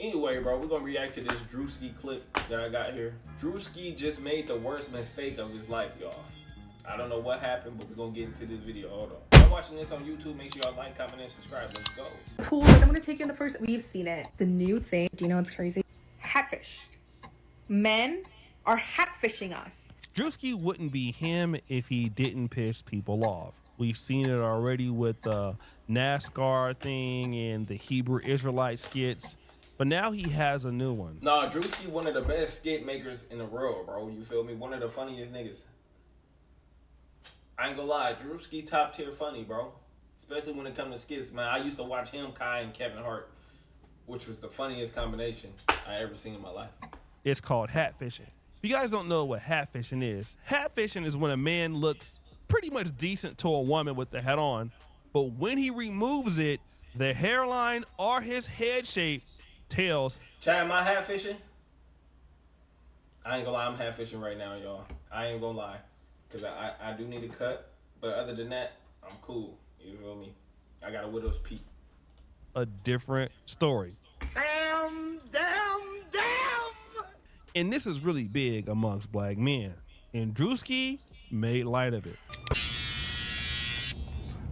Anyway, bro, we're gonna react to this Druski clip that I got here. Druski just made the worst mistake of his life, y'all. I don't know what happened, but we're gonna get into this video. Hold on. If you're watching this on YouTube, make sure y'all like, comment, and subscribe. Let's go. Cool. I'm gonna take you on the first. We've seen it. The new thing. Do you know what's crazy? Hatfish. Men are hatfishing us. Druski wouldn't be him if he didn't piss people off. We've seen it already with the NASCAR thing and the Hebrew Israelite skits, but now he has a new one. Nah, Druski one of the best skit makers in the world, bro. You feel me? One of the funniest niggas. I ain't gonna lie, Druski top tier funny, bro. Especially when it comes to skits, man. I used to watch him, Kai, and Kevin Hart, which was the funniest combination I ever seen in my life. It's called hatfishing. If you guys don't know what hatfishing is when a man looks pretty much decent to a woman with the hat on, but when he removes it, the hairline or his head shape tells. Chad, am I hatfishing? I ain't gonna lie, I'm hatfishing right now, y'all. I ain't gonna lie. Because I do need a cut, but other than that, I'm cool. You feel me? I got a widow's peak. A different story. Damn. And this is really big amongst black men. And Druski made light of it.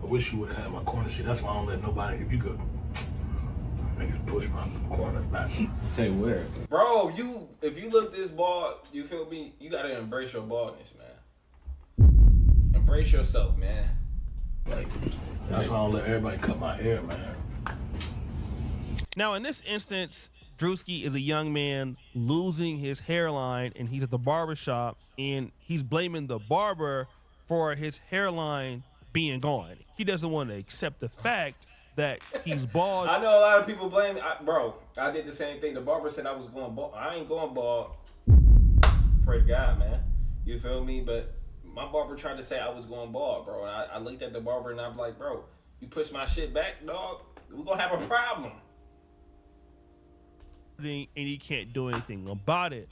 I wish you would have had my corner seat. That's why I don't let nobody, if you could, niggas push my corner back. Tell you where. Bro, if you look this bald, you feel me? You gotta embrace your baldness, man. Embrace yourself, man. Like, that's why I don't let everybody cut my hair, man. Now, in this instance, Druski is a young man losing his hairline, and he's at the barbershop, and he's blaming the barber for his hairline being gone. He doesn't want to accept the fact that he's bald. I know a lot of people blame bro, I did the same thing. The barber said I was going bald. I ain't going bald. Pray to God, man. You feel me? But my barber tried to say I was going bald, bro. And I looked at the barber and I'm like, bro, you push my shit back, dog, we're going to have a problem. And he can't do anything about it.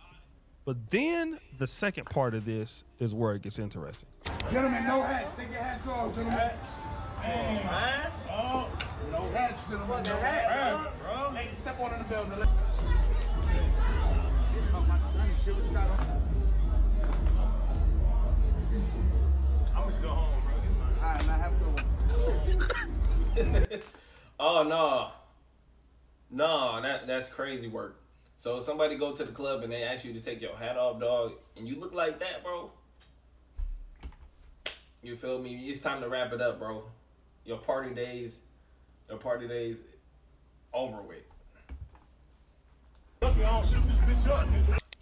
But then the second part of this is where it gets interesting. Gentlemen, no hats. Take your hats off, gentlemen. Hey, man. Oh, no hats, gentlemen. No hats, bro. Ladies, step on in the building. I'm just go home, bro. All right, man, have a good one. Oh, no. No, that's crazy work. So somebody go to the club and they ask you to take your hat off, dog, and you look like that, bro. You feel me? It's time to wrap it up, bro. Your party days over with.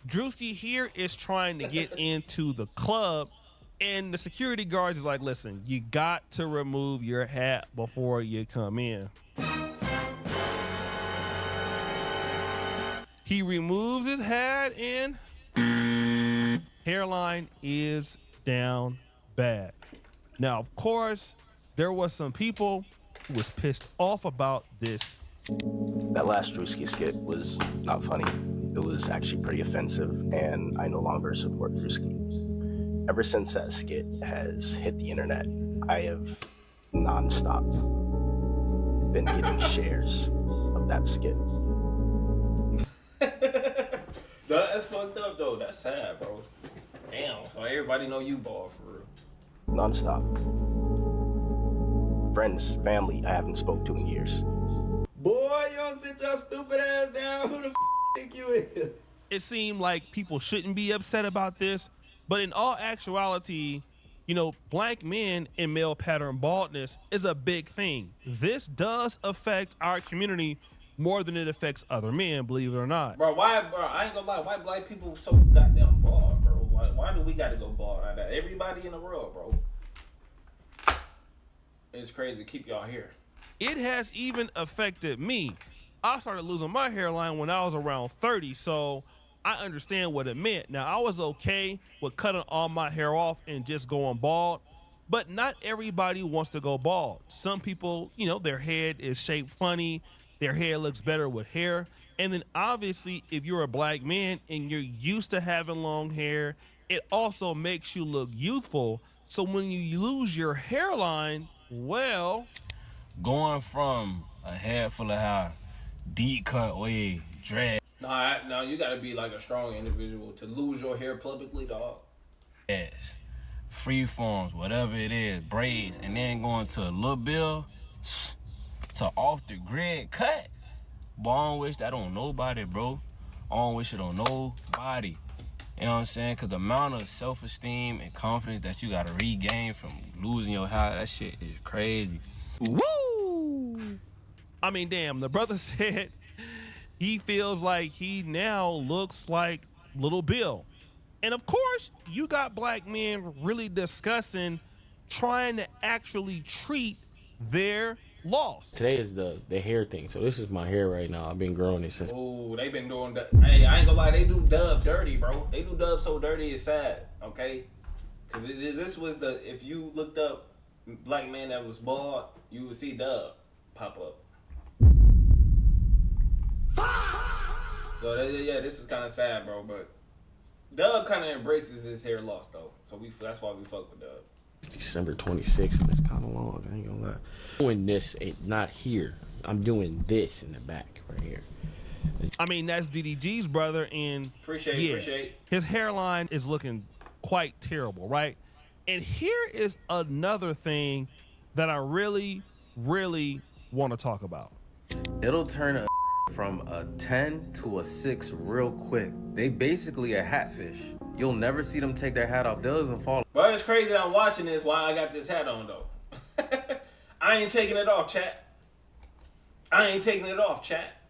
Druski here is trying to get into the club, and the security guard is like, listen, you got to remove your hat before you come in. He removes his hat and hairline is down bad. Now, of course, there was some people who was pissed off about this. That last Druski skit was not funny. It was actually pretty offensive, and I no longer support Druski. Ever since that skit has hit the internet, I have nonstop been getting shares of that skit. That's fucked up, though. That's sad, bro. Damn, so everybody know you bald for real. Nonstop. Friends, family I haven't spoke to in years. Boy, you don't sit your stupid ass down. Who the think you is? It seemed like people shouldn't be upset about this, but in all actuality, you know, black men and male pattern baldness is a big thing. This does affect our community more than it affects other men, believe it or not. Bro, I ain't gonna lie, why black people so goddamn bald, bro? Why do we gotta go bald like that? Everybody in the world, bro. It's crazy. Keep y'all here. It has even affected me. I started losing my hairline when I was around 30, so I understand what it meant. Now, I was okay with cutting all my hair off and just going bald, but not everybody wants to go bald. Some people, you know, their head is shaped funny, their hair looks better with hair, and then obviously if you're a black man and you're used to having long hair, it also makes you look youthful. So when you lose your hairline, well, going from a head full of hair, deep cut wave, dread. No, you gotta be like a strong individual to lose your hair publicly, dog. Free forms, whatever it is, braids, and then going to a little bill to off the grid cut. Boy, I don't wish that on nobody, bro. I don't wish it on nobody. You know what I'm saying? Cause the amount of self-esteem and confidence that you gotta regain from losing your hair, that shit is crazy. Woo! I mean, damn, the brother said he feels like he now looks like Little Bill. And of course, you got black men really discussing trying to actually treat their loss. Today is the hair thing. So this is my hair right now. I've been growing it since. Oh, they been doing. Hey, I ain't gonna lie, they do Dub dirty, bro. They do Dub so dirty it's sad. Okay, because this was the. If you looked up black man that was bald, you would see Dub pop up. So yeah, this was kind of sad, bro. But Dub kind of embraces his hair loss though, so that's why we fuck with Dub. December 26th, and it's kind of long. I ain't gonna lie. I'm doing this, not here. I'm doing this in the back right here. I mean, that's DDG's brother, and appreciate. His hairline is looking quite terrible, right? And here is another thing that I really, really want to talk about. It'll turn from a 10 to a 6 real quick. They basically a hatfish. You'll never see them take their hat off. They'll even fall. Bro, it's crazy that I'm watching this while I got this hat on, though. I ain't taking it off, chat. I ain't taking it off, chat.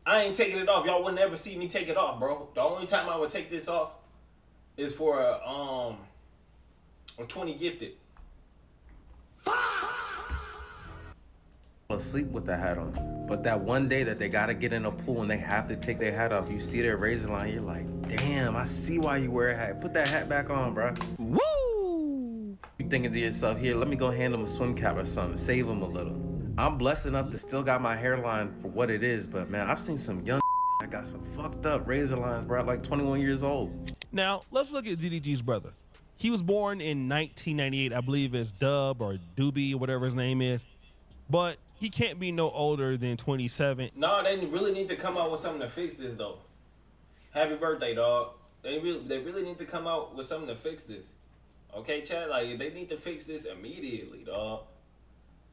I ain't taking it off. Y'all would never see me take it off, bro. The only time I would take this off is for a 20 gifted. Asleep with the hat on. But that one day that they gotta get in a pool and they have to take their hat off, you see their razor line, you're like, damn, I see why you wear a hat. Put that hat back on, bro. Woo! You thinking to yourself, here, let me go hand them a swim cap or something, save them a little. I'm blessed enough to still got my hairline for what it is, but man, I've seen some young that got some fucked up razor lines, bro, like 21 years old. Now, let's look at DDG's brother. He was born in 1998, I believe it's Dub or Doobie or whatever his name is. But he can't be no older than 27. No, they really need to come out with something to fix this, though. Happy birthday, dog. They really need to come out with something to fix this. Okay, chat? Like, they need to fix this immediately, dog.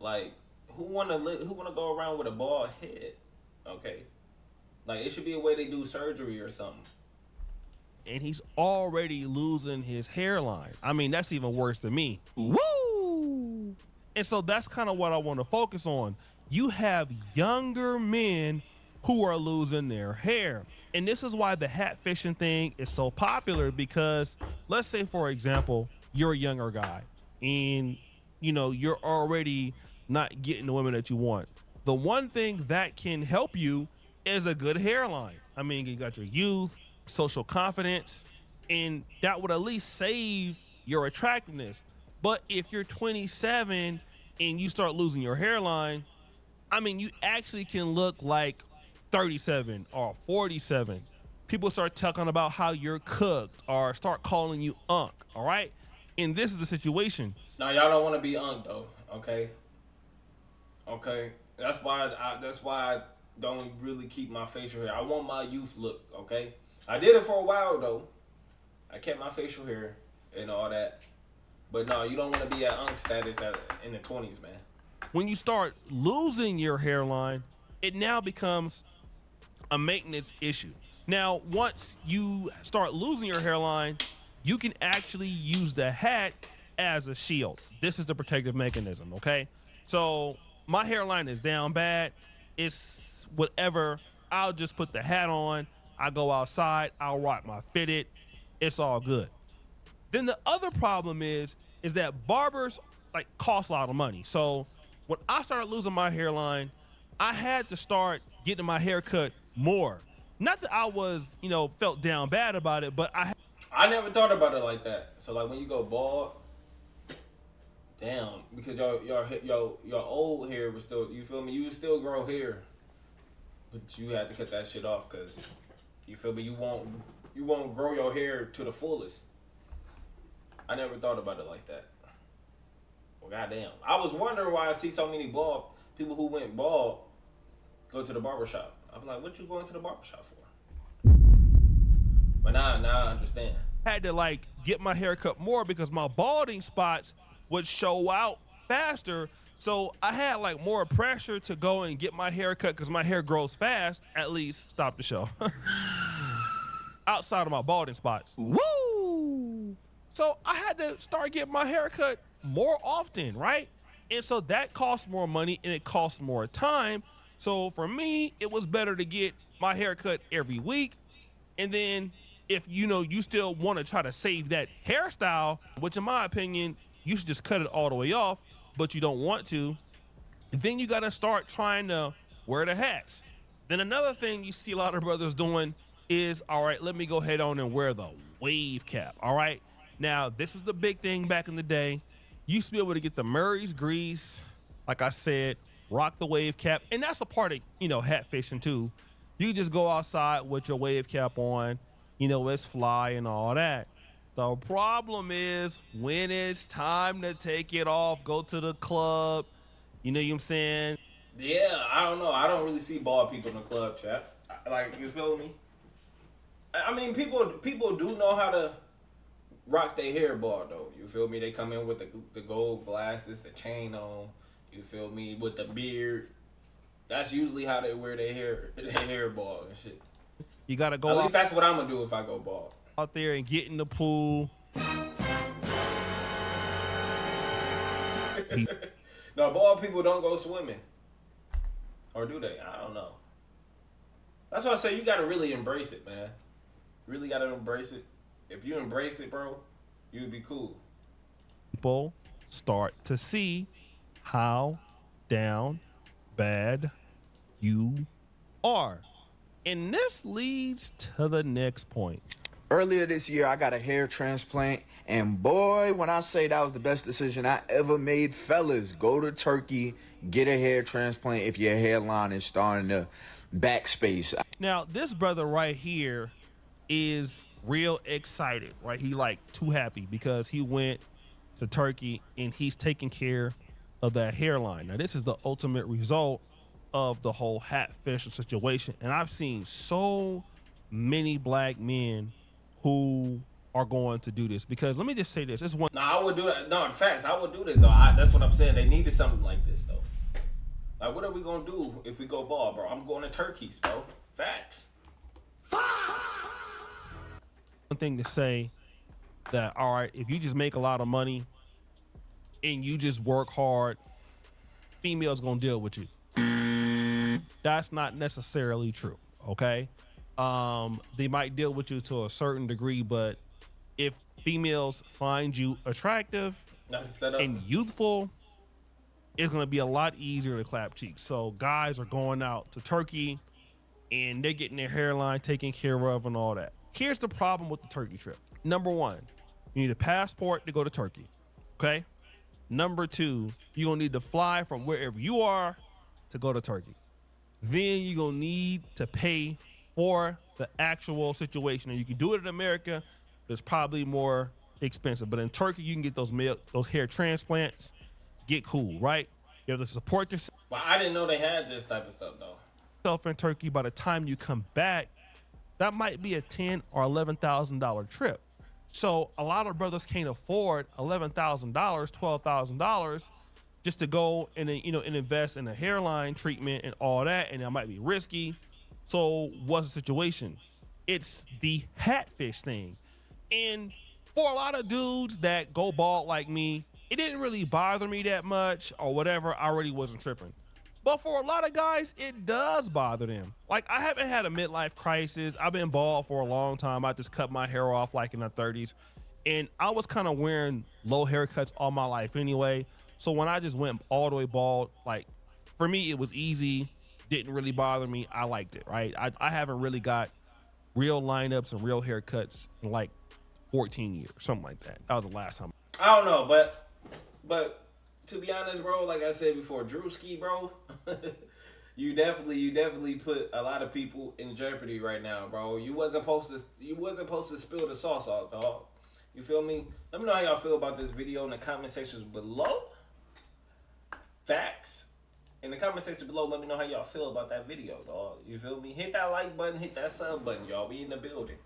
Like, who wanna go around with a bald head? Okay? Like, it should be a way they do surgery or something. And he's already losing his hairline. I mean, that's even worse than me. Woo! And so that's kind of what I want to focus on. You have younger men who are losing their hair. And this is why the hat fishing thing is so popular, because let's say, for example, you're a younger guy and, you know, you're already not getting the women that you want. The one thing that can help you is a good hairline. I mean, you got your youth, social confidence, and that would at least save your attractiveness. But if you're 27 and you start losing your hairline, I mean, you actually can look like 37 or 47. People start talking about how you're cooked or start calling you unk, all right? And this is the situation. Now, y'all don't want to be unk, though, okay? Okay? That's why I don't really keep my facial hair. I want my youth look, okay? I did it for a while, though. I kept my facial hair and all that. But no, you don't want to be at unk status in the 20s, man. When you start losing your hairline, it now becomes a maintenance issue. Now, once you start losing your hairline, you can actually use the hat as a shield. This is the protective mechanism, okay? So my hairline is down bad. It's whatever. I'll just put the hat on. I go outside. I'll rock my fitted. It's all good. Then the other problem is that barbers like cost a lot of money. So when I started losing my hairline, I had to start getting my hair cut more. Not that I was, you know, felt down bad about it, but I never thought about it like that. So like when you go bald, damn, because your old hair was still, you feel me? You would still grow hair, but you had to cut that shit off because you feel me? You won't grow your hair to the fullest. I never thought about it like that. Well, goddamn. I was wondering why I see so many bald people who went bald go to the barbershop. I'm like, what you going to the barbershop for? But now I understand. I had to like get my hair cut more because my balding spots would show out faster. So I had like more pressure to go and get my hair cut because my hair grows fast. At least stop the show. Outside of my balding spots. Woo! So I had to start getting my hair cut more often, right? And so that costs more money and it costs more time. So for me, it was better to get my hair cut every week. And then if you still want to try to save that hairstyle, which in my opinion, you should just cut it all the way off, but you don't want to, then you got to start trying to wear the hats. Then another thing you see a lot of brothers doing is, all right, let me go ahead on and wear the wave cap, all right? Now, this is the big thing back in the day. You used to be able to get the Murray's grease, like I said, rock the wave cap, and that's a part of, hat fishing too. You just go outside with your wave cap on, it's fly and all that. The problem is when it's time to take it off, go to the club, you know what I'm saying? Yeah, I don't know. I don't really see bald people in the club, chat. Like, you feel me? I mean, people do know how to rock their hair bald, though. You feel me? They come in with the gold glasses, the chain on, you feel me, with the beard. That's usually how they wear their hair bald and shit. You got to go At least that's what I'm going to do if I go bald. Out there and get in the pool. No, bald people don't go swimming. Or do they? I don't know. That's why I say you got to really embrace it, man. Really got to embrace it. If you embrace it, bro, you'd be cool. People start to see how down bad you are. And this leads to the next point. Earlier this year, I got a hair transplant, and boy, when I say that was the best decision I ever made, fellas, go to Turkey, get a hair transplant if your hairline is starting to backspace. Now, this brother right here is real excited, right? He like too happy because he went to Turkey and he's taking care of that hairline. Now, this is the ultimate result of the whole hat fishing situation. And I've seen so many black men who are going to do this because let me just say this. Nah, I would do that. No, in fact, I would do this though. That's what I'm saying. They needed something like this though. Like, what are we gonna do if we go bald, bro? I'm going to Turkey's, bro. Facts. One thing to say that, all right, if you just make a lot of money and you just work hard, females gonna deal with you. That's not necessarily true, okay? They might deal with you to a certain degree, but if females find you attractive and youthful, it's gonna be a lot easier to clap cheeks. So guys are going out to Turkey and they're getting their hairline taken care of and all that. Here's the problem with the Turkey trip. Number one, you need a passport to go to Turkey, okay? Number two, you're gonna need to fly from wherever you are to go to Turkey. Then you're gonna need to pay for the actual situation. And you can do it in America, but it's probably more expensive. But in Turkey, you can get those hair transplants, get cool, right? You have to support yourself. Well, I didn't know they had this type of stuff though. In Turkey, by the time you come back, that might be a $10,000 or $11,000 trip. So a lot of brothers can't afford $11,000, $12,000 just to go and and invest in a hairline treatment and all that, and that might be risky. So what's the situation? It's the hatfish thing. And for a lot of dudes that go bald like me, it didn't really bother me that much or whatever. I really wasn't tripping. But for a lot of guys, it does bother them. Like, I haven't had a midlife crisis. I've been bald for a long time. I just cut my hair off like in the 30s. And I was kind of wearing low haircuts all my life anyway. So when I just went all the way bald, like, for me, it was easy. Didn't really bother me. I liked it, right? I haven't really got real lineups and real haircuts in like 14 years, something like that. That was the last time. I don't know, but to be honest, bro, like I said before, Druski, bro, you definitely put a lot of people in jeopardy right now, bro. You wasn't supposed to spill the sauce out, dog. You feel me? Let me know how y'all feel about this video in the comment sections below. Facts. In the comment section below, let me know how y'all feel about that video, dog. You feel me? Hit that like button, hit that sub button, y'all. We in the building.